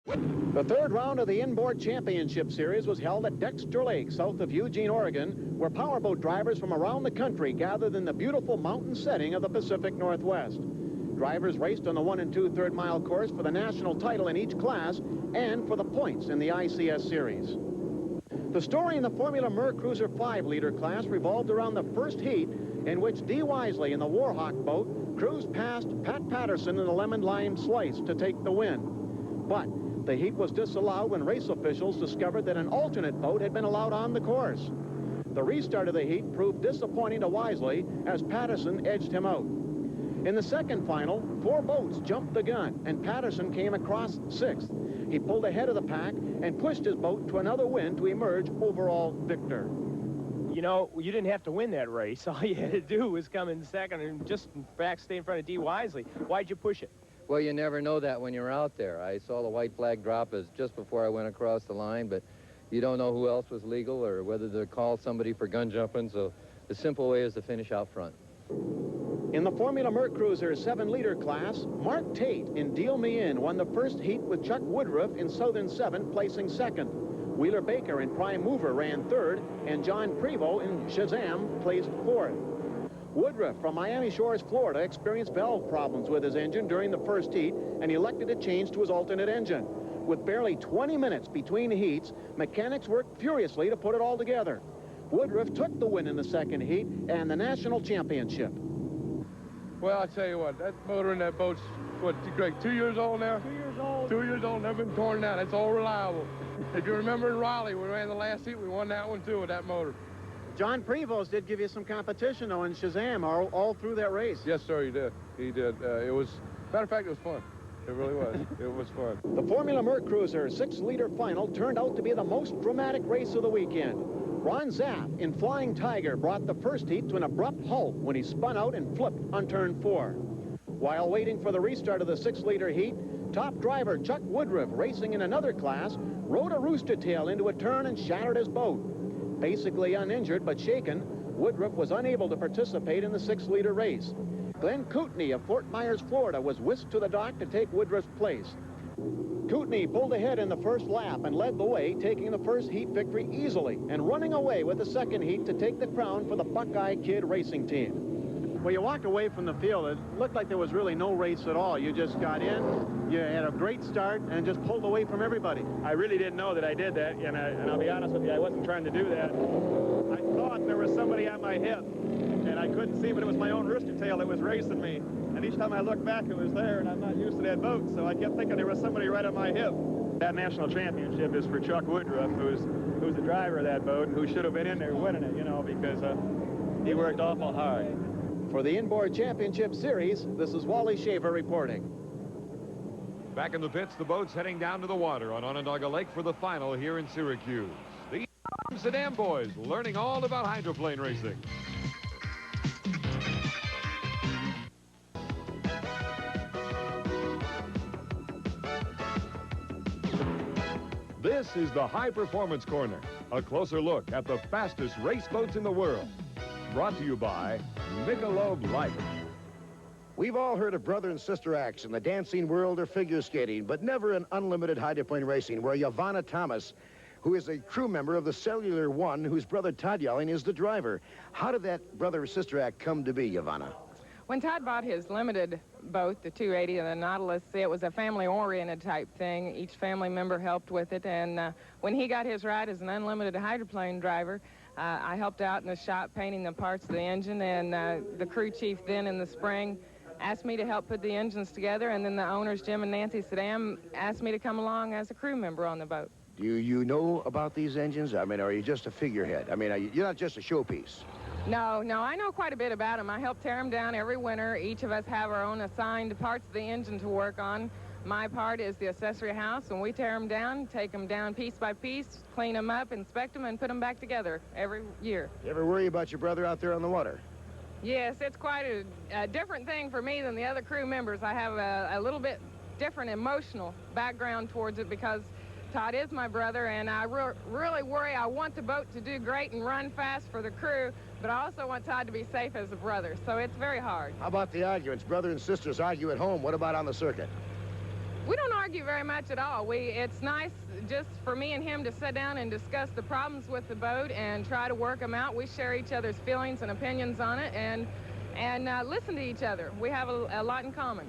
The third round of the Inboard Championship Series was held at Dexter Lake, south of Eugene, Oregon, where powerboat drivers from around the country gathered in the beautiful mountain setting of the Pacific Northwest. Drivers raced on the 1 2/3 mile course for the national title in each class and for the points in the ICS Series. The story in the Formula Mercruiser 5-liter class revolved around the first heat, in which D. Wisely in the Warhawk boat cruised past Pat Patterson in the Lemon Lime Slice to take the win. But the heat was disallowed when race officials discovered that an alternate boat had been allowed on the course. The restart of the heat proved disappointing to Wisely as Patterson edged him out. In the second final, 4 boats jumped the gun, and Patterson came across 6th. He pulled ahead of the pack and pushed his boat to another win to emerge overall victor. You know, you didn't have to win that race. All you had to do was come in second and just, in fact, stay in front of D. Wisely. Why'd you push it? Well, you never know that when you're out there. I saw the white flag drop just before I went across the line, but you don't know who else was legal or whether to call somebody for gun jumping, so the simple way is to finish out front. In the Formula Mercruiser 7-liter class, Mark Tate in Deal Me In won the first heat with Chuck Woodruff in Southern 7 placing second. Wheeler Baker in Prime Mover ran third, and John Prevost in Shazam placed fourth. Woodruff from Miami Shores, Florida, experienced valve problems with his engine during the first heat and elected to change to his alternate engine. With barely 20 minutes between heats, mechanics worked furiously to put it all together. Woodruff took the win in the second heat and the national championship. Well, I tell you what, that motor in that boat's, what, Greg, 2 years old now? 2 years old. 2 years old, never been torn down. It's all reliable. If you remember in Raleigh, we ran the last heat, we won that one too with that motor. John Prevost did give you some competition, though, in Shazam all through that race. Yes, sir, he did. He did. It was, matter of fact, it was fun. It really was. It was fun. The Formula Mercruiser 6-liter final turned out to be the most dramatic race of the weekend. Ron Zapp in Flying Tiger brought the first heat to an abrupt halt when he spun out and flipped on turn 4. While waiting for the restart of the 6-liter heat, top driver Chuck Woodruff, racing in another class, rode a rooster tail into a turn and shattered his boat. Basically uninjured but shaken, Woodruff was unable to participate in the 6-liter race. Glenn Koutney of Fort Myers, Florida, was whisked to the dock to take Woodruff's place. Koutney pulled ahead in the first lap and led the way, taking the first heat victory easily and running away with the second heat to take the crown for the Buckeye Kid racing team. Well, you walked away from the field. It looked like there was really no race at all. You just got in, you had a great start, and just pulled away from everybody. I really didn't know that I did that, and I'll be honest with you, I wasn't trying to do that. I thought there was somebody at my hip, and I couldn't see, but it was my own rooster tail that was racing me. And each time I looked back, it was there, and I'm not used to that boat, so I kept thinking there was somebody right at my hip. That national championship is for Chuck Woodruff, who's the driver of that boat, and who should have been in there winning it, you know, because he worked awful hard. For the Inboard Championship Series, this is Wally Shaver reporting. Back in the pits, the boat's heading down to the water on Onondaga Lake for the final here in Syracuse. The Amsterdam boys learning all about hydroplane racing. This is the High Performance Corner, a closer look at the fastest race boats in the world. Brought to you by Michelob Light. We've all heard of brother and sister acts in the dancing world or figure skating, but never in unlimited hydroplane racing, where Yvonna Thomas, who is a crew member of the Cellular One, whose brother Todd Yelling is the driver. How did that brother or sister act come to be, Yvonna? When Todd bought his limited boat, the 280 and the Nautilus, it was a family-oriented type thing. Each family member helped with it, and when he got his ride as an unlimited hydroplane driver, I helped out in the shop painting the parts of the engine, and the crew chief then in the spring asked me to help put the engines together, and then the owners, Jim and Nancy Saddam, asked me to come along as a crew member on the boat. Do you know about these engines? I mean, are you just a figurehead? I mean, you're not just a showpiece. No, I know quite a bit about them. I help tear them down every winter. Each of us have our own assigned parts of the engine to work on. My part is the accessory house, and we tear them down, take them down piece by piece, clean them up, inspect them, and put them back together every year. You ever worry about your brother out there on the water? Yes, it's quite a different thing for me than the other crew members. I have a little bit different emotional background towards it because Todd is my brother, and I really worry. I want the boat to do great and run fast for the crew, but I also want Todd to be safe as a brother, so it's very hard. How about the arguments? Brother and sisters argue at home. What about on the circuit? We don't argue very much at all. It's nice just for me and him to sit down and discuss the problems with the boat and try to work them out. We share each other's feelings and opinions on it and listen to each other. We have a lot in common.